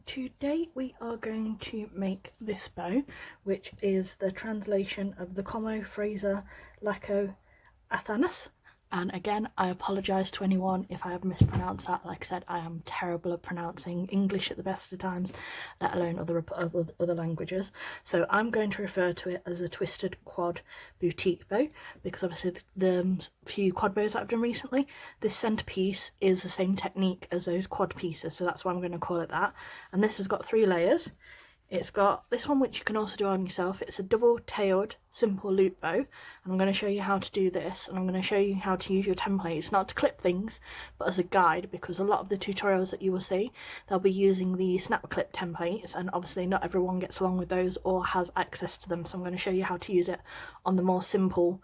today we are going to make this bow, which is the translation of the Como Fraser Laco Athanas. And again, I apologise to anyone if I have mispronounced that. Like I said, I am terrible at pronouncing English at the best of times, let alone other languages. So I'm going to refer to it as a twisted quad boutique bow, because obviously the few quad bows that I've done recently, this centrepiece is the same technique as those quad pieces, so that's why I'm going to call it that. And this has got 3 layers. It's got this one, which you can also do on yourself. It's a double-tailed simple loop bow, and I'm going to show you how to do this, and I'm going to show you how to use your templates, not to clip things, but as a guide, because a lot of the tutorials that you will see, they'll be using the snap clip templates, and obviously not everyone gets along with those or has access to them, so I'm going to show you how to use it on the more simple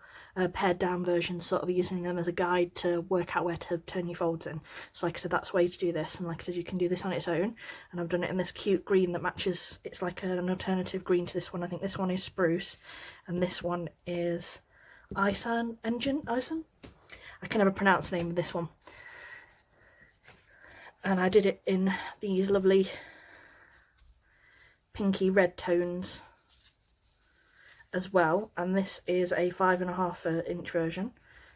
pared down versions, sort of using them as a guide to work out where to turn your folds in. So like I said, that's the way to do this, and like I said, you can do this on its own, and I've done it in this cute green that matches. It's like an alternative green to this one. I think this one is spruce and this one is Ison. I can never pronounce the name of this one. And I did it in these lovely pinky red tones as well, and this is a 5.5 inch version,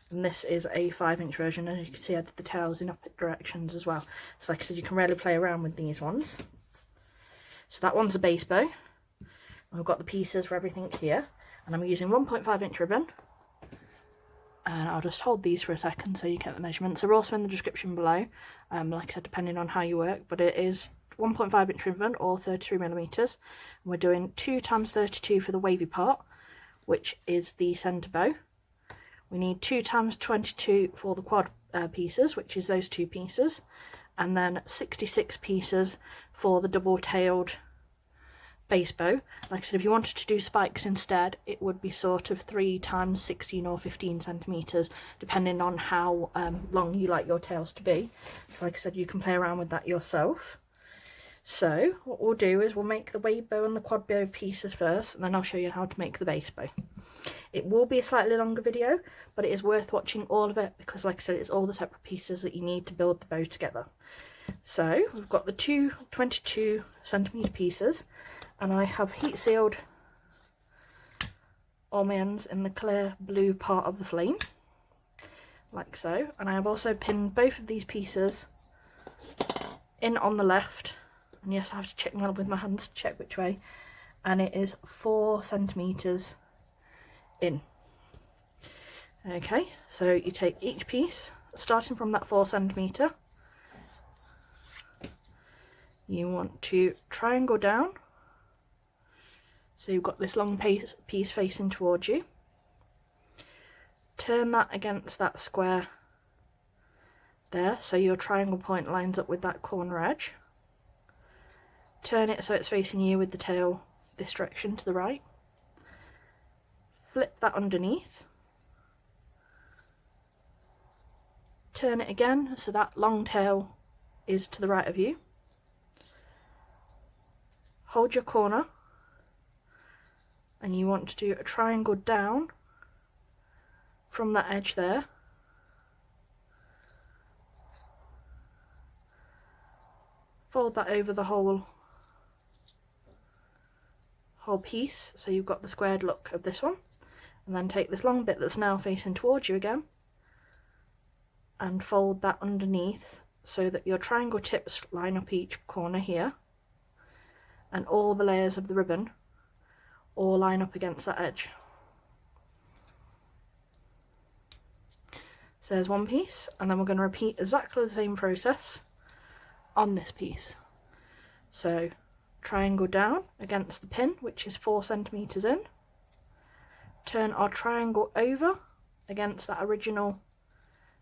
and this is a 5-inch version, and you can see I did the tails in opposite directions as well. So like I said, you can really play around with these ones. So that one's a base bow. I've got the pieces for everything here, and I'm using 1.5-inch ribbon, and I'll just hold these for a second so you get the measurements. They're also in the description below, like I said, depending on how you work, but it is 1.5-inch ribbon or 33mm, and we're doing 2 times 32 for the wavy part, which is the centre bow. We need 2 times 22 for the quad pieces, which is those 2 pieces, and then 66 pieces for the double-tailed base bow. Like I said, if you wanted to do spikes instead, it would be sort of 3 times 16 or 15 centimetres, depending on how long you like your tails to be. So like I said, you can play around with that yourself. So what we'll do is we'll make the wave bow and the quad bow pieces first, and then I'll show you how to make the base bow. It will be a slightly longer video, but it is worth watching all of it, because like I said, it's all the separate pieces that you need to build the bow together. So we've got the 2 22cm pieces, and I have heat sealed all my ends in the clear blue part of the flame, like so. And I have also pinned both of these pieces in on the left, and yes, I have to check with my hands to check which way, and it is 4 centimetres in. Okay, so you take each piece, starting from that 4 centimetre, you want to triangle down, so you've got this long piece facing towards you, turn that against that square there, so your triangle point lines up with that corner edge, turn it so it's facing you with the tail this direction to the right, flip that underneath, turn it again so that long tail is to the right of you, hold your corner, and you want to do a triangle down from that edge there, fold that over the whole piece so you've got the squared look of this one, and then take this long bit that's now facing towards you again and fold that underneath so that your triangle tips line up each corner here, and all the layers of the ribbon all line up against that edge. So there's one piece, and then we're going to repeat exactly the same process on this piece. So triangle down against the pin, which is 4 centimetres in, turn our triangle over against that original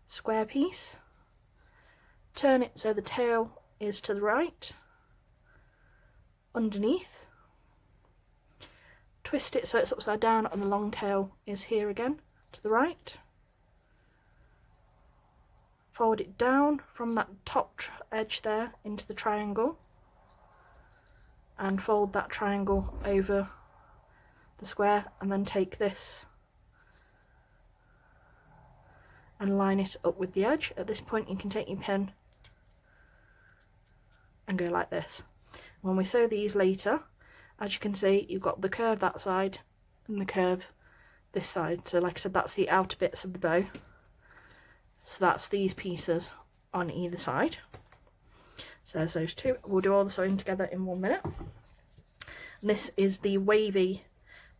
square piece, turn it so the tail is to the right, underneath, twist it so it's upside down and the long tail is here again to the right, fold it down from that top edge there into the triangle, and fold that triangle over the square, and then take this and line it up with the edge. At this point you can take your pin and go like this. when we sew these later, as you can see, you've got the curve that side and the curve this side. So like I said, that's the outer bits of the bow. So that's these pieces on either side. So there's those two. We'll do all the sewing together in 1 minute. And this is the wavy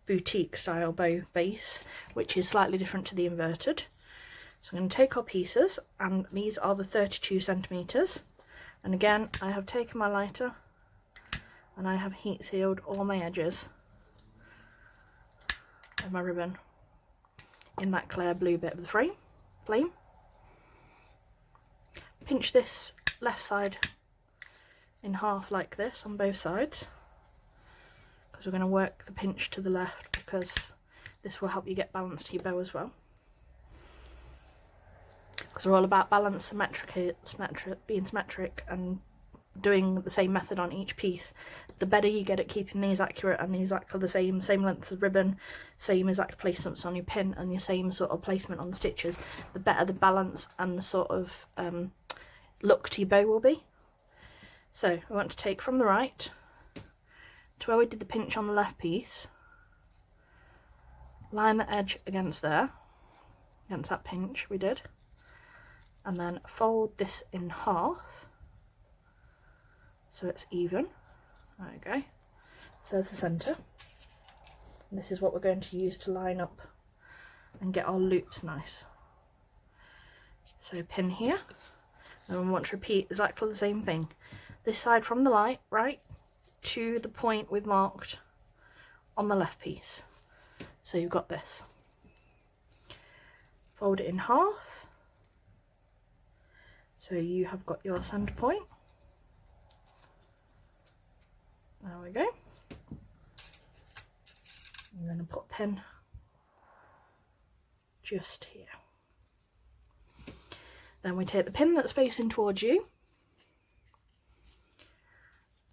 boutique style bow base, which is slightly different to the inverted. So I'm going to take our pieces, and these are the 32 centimeters. And again, I have taken my lighter and I have heat sealed all my edges of my ribbon in that clear blue bit of the flame. Pinch this left side in half like this on both sides, because we're going to work the pinch to the left, because this will help you get balance to your bow as well. Because we're all about balance, being symmetric and doing the same method on each piece. The better you get at keeping these accurate and exactly the same length of ribbon, same exact placements on your pin and your same sort of placement on the stitches, the better the balance and the sort of look to your bow will be. So we want to take from the right to where we did the pinch on the left piece, line the edge against there, against that pinch we did, and then fold this in half so it's even. There we go. So there's the centre. And this is what we're going to use to line up and get our loops nice. So pin here, and we want to repeat exactly the same thing. This side from the light, right, to the point we've marked on the left piece. So you've got this. Fold it in half. So you have got your centre point. There we go. I'm going to put a pin just here. Then we take the pin that's facing towards you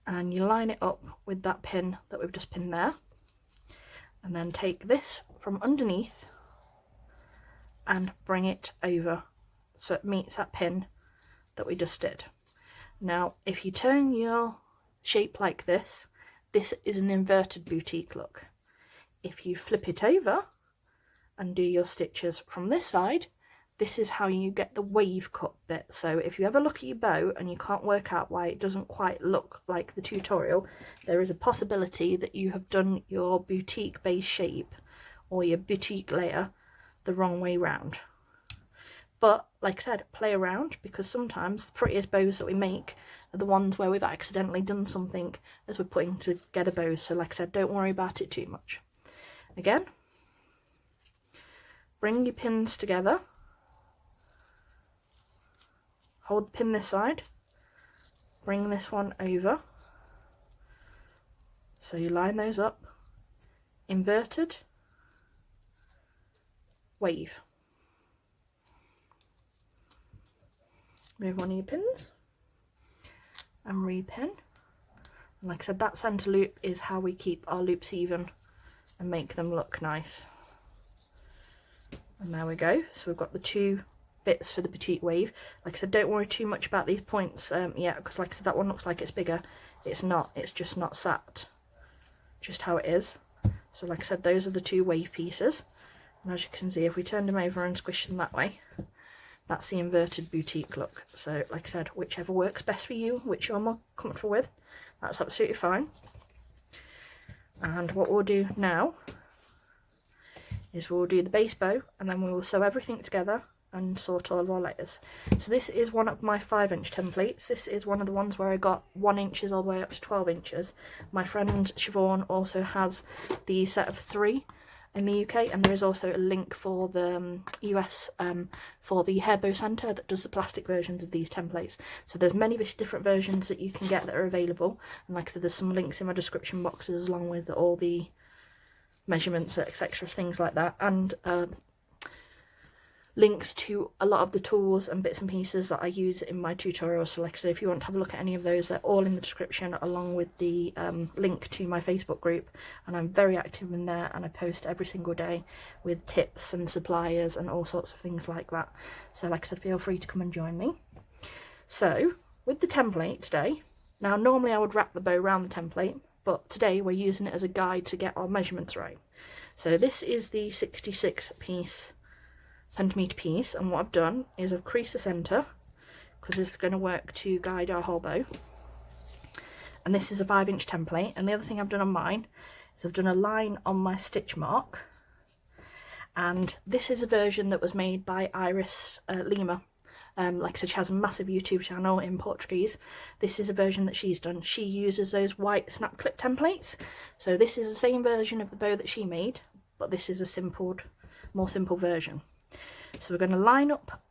and you line it up with that pin that we've just pinned there, and then take this from underneath and bring it over so it meets that pin that we just did. Now if you turn your shape like this, this is an inverted boutique look. If you flip it over and do your stitches from this side, this is how you get the wave cut bit. So if you ever look at your bow and you can't work out why it doesn't quite look like the tutorial, there is a possibility that you have done your boutique base shape or your boutique layer the wrong way round. But like I said, play around, because sometimes the prettiest bows that we make are the ones where we've accidentally done something as we're putting together bows. So like I said, don't worry about it too much. Again, bring your pins together. Hold the pin this side, bring this one over, so you line those up, inverted, wave. Move one of your pins and repin. And like I said, that centre loop is how we keep our loops even and make them look nice. And there we go. So we've got the two bits for the petite wave. Like I said, don't worry too much about these points yet, because like I said, that one looks like it's bigger. It's not, it's just not sat just how it is. So like I said, those are the two wave pieces, and as you can see, if we turn them over and squish them that way, that's the inverted boutique look. So like I said, whichever works best for you, which you're more comfortable with, that's absolutely fine. And what we'll do now is we'll do the base bow, and then we will sew everything together and sort all of our layers. So this is one of my 5-inch templates. This is one of the ones where I got 1 inches all the way up to 12 inches. My friend SIOBHAN also has the set of 3 in the UK, and there is also a link for the US for the HAIRBOW Centre that does the plastic versions of these templates. So there's many different versions that you can get that are available, and like I said, there's some links in my description boxes along with all the measurements, etc., things like that, and links to a lot of the tools and bits and pieces that I use in my tutorials. So like I said, if you want to have a look at any of those, they're all in the description, along with the link to my Facebook group, and I'm very active in there, and I post every single day with tips and suppliers and all sorts of things like that. So like I said, feel free to come and join me. So with the template today, Now normally I would wrap the bow around the template, but today we're using it as a guide to get our measurements right. So this is the 66 centimetre piece, and what I've done is I've creased the centre because this is going to work to guide our whole bow. And this is a 5-inch template, and the other thing I've done on mine is I've done a line on my stitch mark, and this is a version that was made by Iris Lima. Like I said, she has a massive YouTube channel in Portuguese. This is a version that she's done. She uses those white snap clip templates, so this is the same version of the bow that she made, but this is a more simple version. So we're going to line up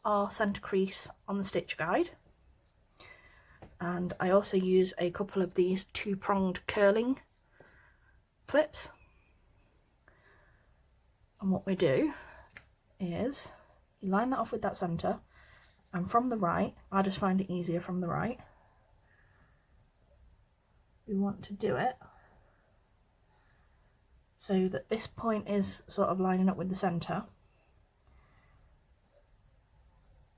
our centre crease on the stitch guide, and I also use a couple of these 2-pronged curling clips. And what we do is you line that off with that centre, and from the right, I just find it easier from the right, we want to do it so that this point is sort of lining up with the centre,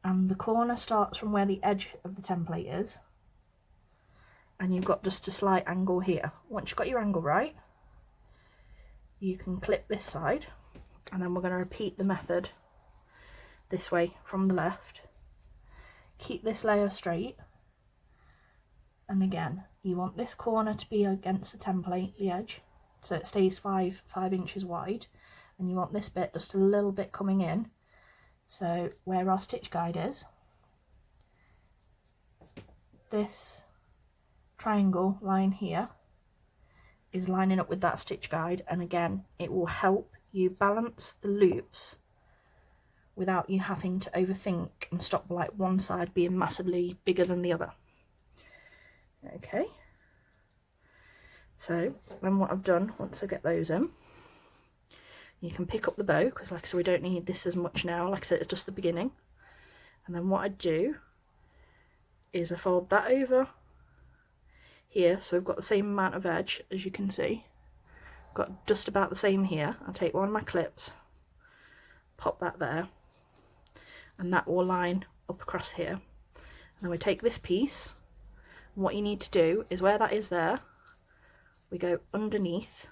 and the corner starts from where the edge of the template is, and you've got just a slight angle here. Once you've got your angle right, you can clip this side, and then we're going to repeat the method this way from the left. Keep this layer straight, and again you want this corner to be against the template, the edge, so it stays 5 inches wide, and you want this bit just a little bit coming in, so where our stitch guide is, this triangle line here is lining up with that stitch guide, and again it will help you balance the loops without you having to overthink and stop like one side being massively bigger than the other. Okay, so then what I've done, once I get those in, you can pick up the bow, because like I said, we don't need this as much now, like I said, it's just the beginning. And then what I do is I fold that over here, so we've got the same amount of edge, as you can see. Got just about the same here. I'll take one of my clips, pop that there, and that will line up across here. And then we take this piece, and what you need to do is where that is there, we go underneath,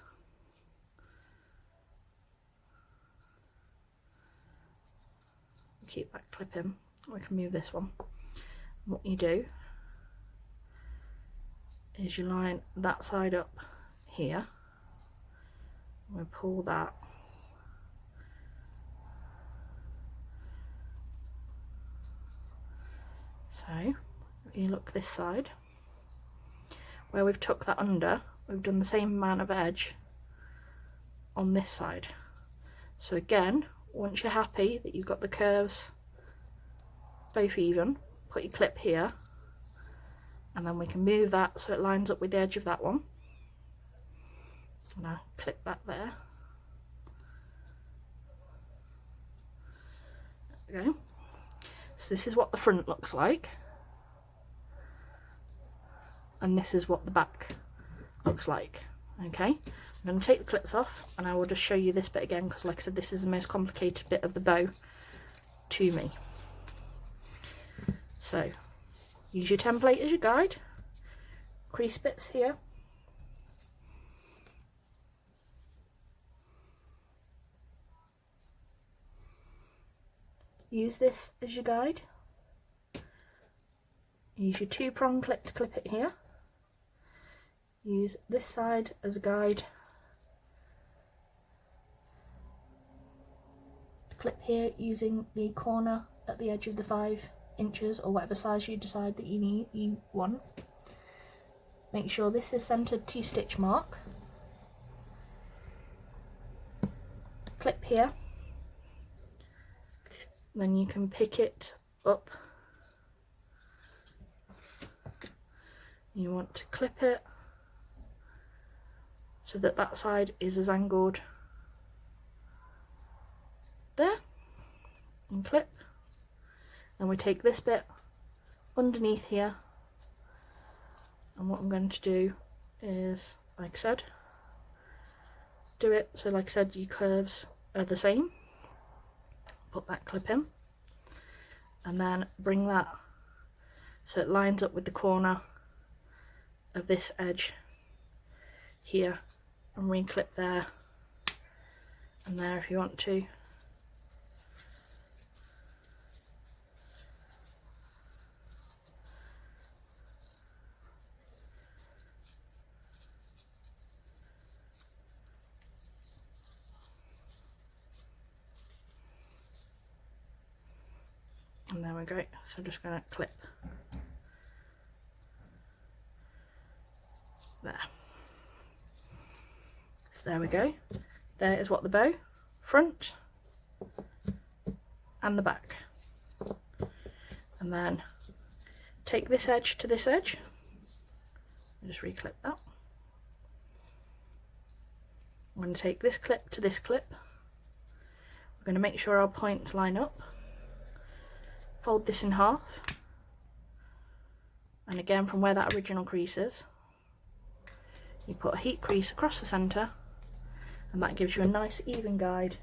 keep that clip in, we can move this one. And what you do is you line that side up here, and we pull that so you look this side, where we've tucked that under, we've done the same amount of edge on this side. So again, once you're happy that you've got the curves both even, put your clip here, and then we can move that so it lines up with the edge of that one, and I'll clip that there. There we go. So this is what the front looks like, and this is what the back looks like. Okay, I'm going to take the clips off, and I will just show you this bit again, because like I said, this is the most complicated bit of the bow to me. So use your template as your guide, crease bits here, use this as your guide, use your 2-prong clip to clip it here, use this side as a guide, clip here using the corner at the edge of the 5 inches or whatever size you decide that you want. Make sure this is centered to your stitch mark, clip here, then you can pick it up, you want to clip it so that that side is as angled there, and clip. Then we take this bit underneath here, and what I'm going to do is, like I said, do it so like I said your curves are the same. Put that clip in, and then bring that so it lines up with the corner of this edge here and re-clip there and there if you want to. And there we go, so I'm just going to clip there. So there we go, there is what the bow, front and the back. And then take this edge to this edge, and just re-clip that. I'm going to take this clip to this clip, we're going to make sure our points line up. Fold this in half, and again from where that original crease is, you put a heat crease across the centre, and that gives you a nice even guide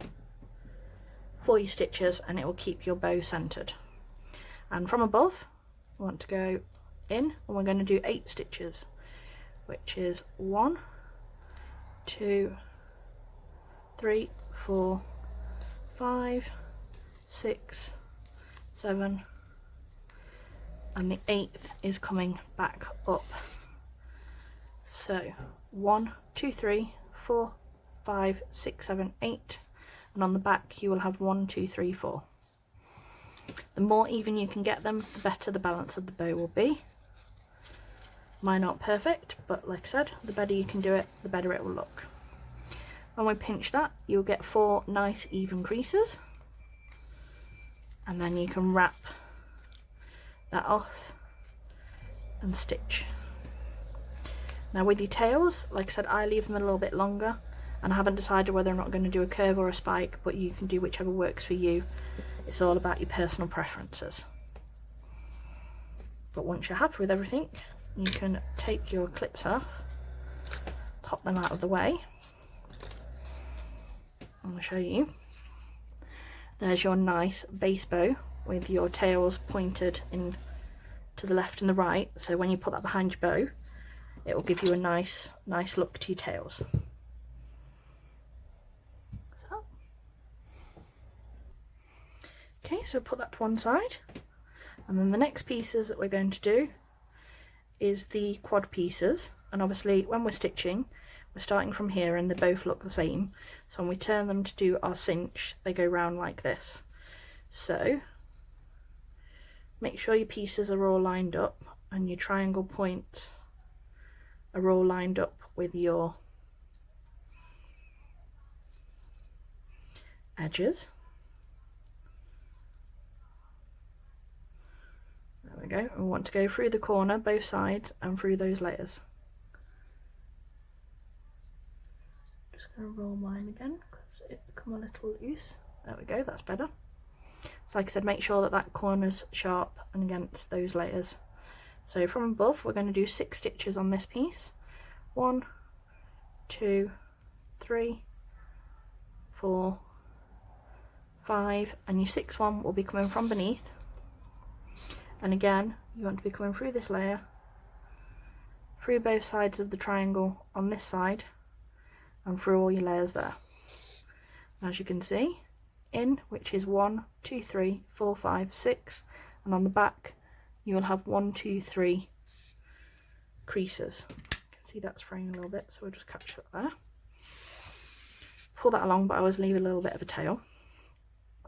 for your stitches, and it will keep your bow centred. And from above, we want to go in, and we're going to do 8 stitches, which is 1, 2, 3, 4, 5, 6, 7, and the 8th is coming back up. So 1, 2, 3, 4, 5, 6, 7, 8, and on the back you will have 1, 2, 3, 4. The more even you can get them, the better the balance of the bow will be. Mine aren't perfect, but like I said, the better you can do it, the better it will look. When we pinch that, you'll get 4 nice even creases, and then you can wrap that off and stitch. Now with your tails, like I said, I leave them a little bit longer, and I haven't decided whether or not I'm going to do a curve or a spike, but you can do whichever works for you. It's all about your personal preferences. But once you're happy with everything, you can take your clips off, pop them out of the way. I'm going to show you. There's your nice base bow with your tails pointed in to the left and the right, so when you put that behind your bow, it will give you a nice look to your tails. So, okay, so put that to one side, and then the next pieces that we're going to do is the quad pieces, and obviously when we're stitching, we're starting from here and they both look the same, so when we turn them to do our cinch, they go round like this. So make sure your pieces are all lined up and your triangle points are all lined up with your edges. There we go, and we want to go through the corner, both sides, and through those layers. Just going to roll mine again because it's become a little loose. There we go, that's better. So like I said, make sure that that corner's sharp and against those layers. So from above, we're going to do 6 stitches on this piece. 1, 2, 3, 4, 5, and your 6th one will be coming from beneath. And again, you want to be coming through this layer, through both sides of the triangle on this side, and through all your layers there. As you can see, in, which is 1, 2, 3, 4, 5, 6, and on the back you will have 1, 2, 3 creases. You can see that's fraying a little bit, so we'll just capture it there. Pull that along, but I always leave a little bit of a tail.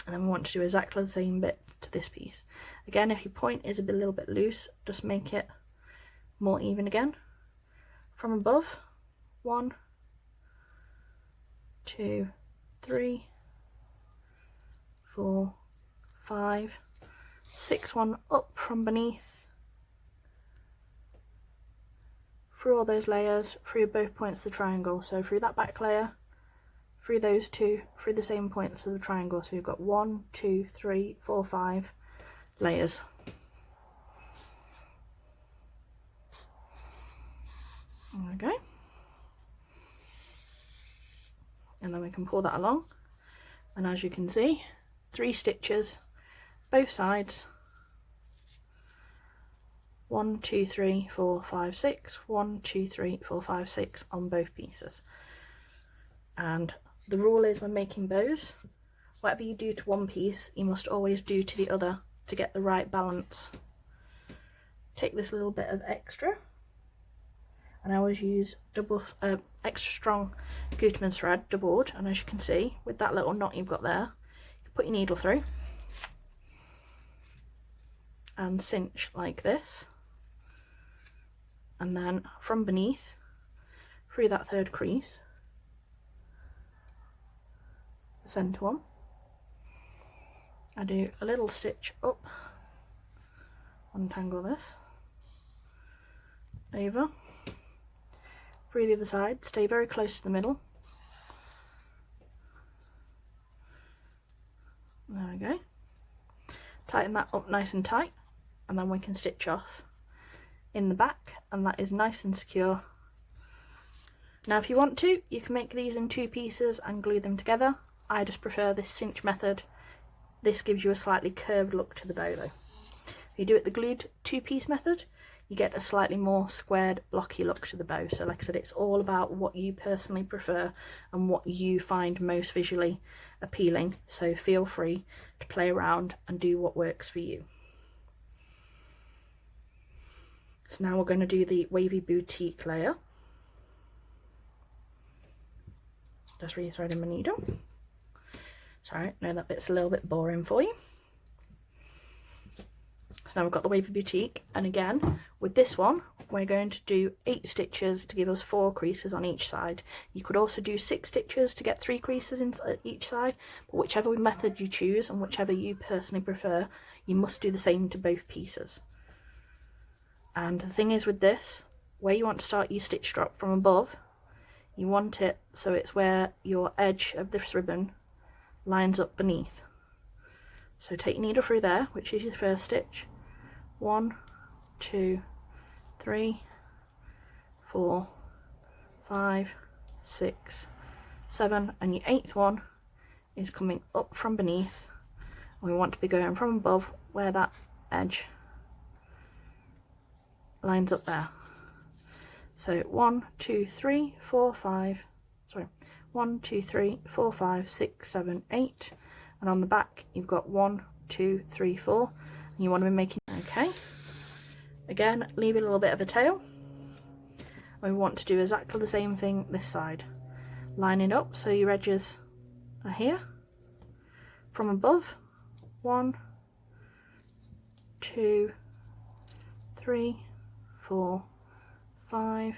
And then we want to do exactly the same bit to this piece. Again, if your point is a little bit loose, just make it more even again. From above, 1, 2, 3, 4, 5, 6, one up from beneath, through all those layers, through both points of the triangle, so through that back layer, through those 2, through the same points of the triangle, so you've got 1, 2, 3, 4, 5 layers. There we go. And then we can pull that along, and as you can see, 3 stitches, both sides, 1, 2, 3, 4, 5, 6, 1, 2, 3, 4, 5, 6 on both pieces. And the rule is when making bows, whatever you do to one piece, you must always do to the other to get the right balance. Take this little bit of extra, and I always use extra strong Gutermann thread, doubled, and as you can see, with that little knot you've got there, you put your needle through and cinch like this, and then from beneath, through that third crease, the centre one, I do a little stitch up, untangle this, over, through the other side, stay very close to the middle, there we go, tighten that up nice and tight, and then we can stitch off in the back, and that is nice and secure. Now if you want to, you can make these in 2 pieces and glue them together. I just prefer this cinch method. This gives you a slightly curved look to the bow though. If you do it the glued 2-piece method, you get a slightly more squared, blocky look to the bow. So like I said, it's all about what you personally prefer and what you find most visually appealing. So feel free to play around and do what works for you. So now we're going to do the wavy boutique layer. Just rethreading my needle. Sorry, no, that bit's a little bit boring for you. So now we've got the wavy boutique, and again with this one we're going to do 8 stitches to give us 4 creases on each side. You could also do 6 stitches to get 3 creases in each side, but whichever method you choose and whichever you personally prefer, you must do the same to both pieces. And the thing is with this, where you want to start your stitch drop from above, you want it so it's where your edge of this ribbon lines up beneath. So take your needle through there, which is your first stitch. 1, 2, 3, 4, 5, 6, 7, and your 8th one is coming up from beneath, and we want to be going from above where that edge lines up there. So 1, 2, 3, 4, 5, sorry, 1, 2, 3, 4, 5, 6, 7, 8, and on the back you've got 1, 2, 3, 4, and you want to be making, okay, again leave a little bit of a tail, and we want to do exactly the same thing this side, line it up so your edges are here, from above, 1, 2, 3, 4, 5,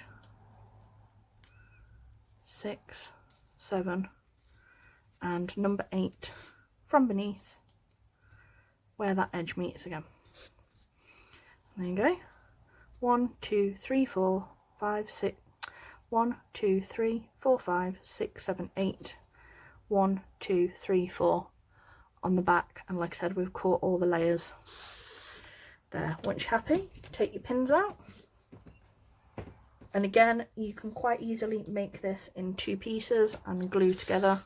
6, 7, and number 8 from beneath where that edge meets again. There you go. 1, 2, 3, 4, 5, 6, 1, 2, 3, 4, 5, 6, 7, 8, 1, 2, 3, 4 on the back, and like I said, we've caught all the layers there. Once you're happy, take your pins out, and again you can quite easily make this in 2 pieces and glue together,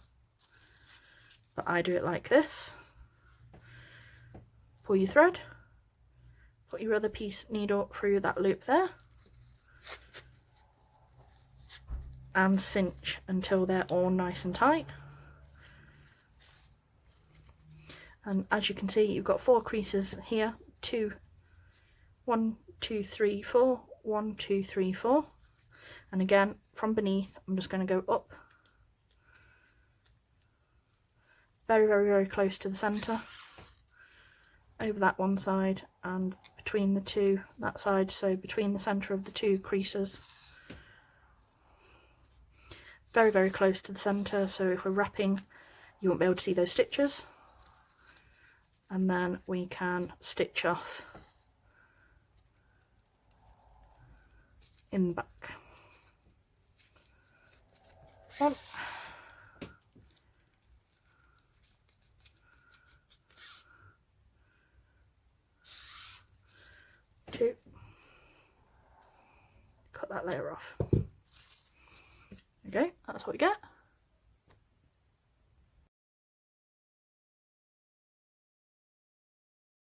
but I do it like this. Pull your thread, put your other piece needle through that loop there, and cinch until they're all nice and tight. And as you can see, you've got 4 creases here, 1, 2, 3, 4, 1, 2, 3, 4, and again from beneath I'm just going to go up very close to the centre, over that one side and between the two that side, so between the centre of the 2 creases, very close to the centre, so if we're wrapping you won't be able to see those stitches, and then we can stitch off in the back. 1, 2, cut that layer off. Okay, that's what we get.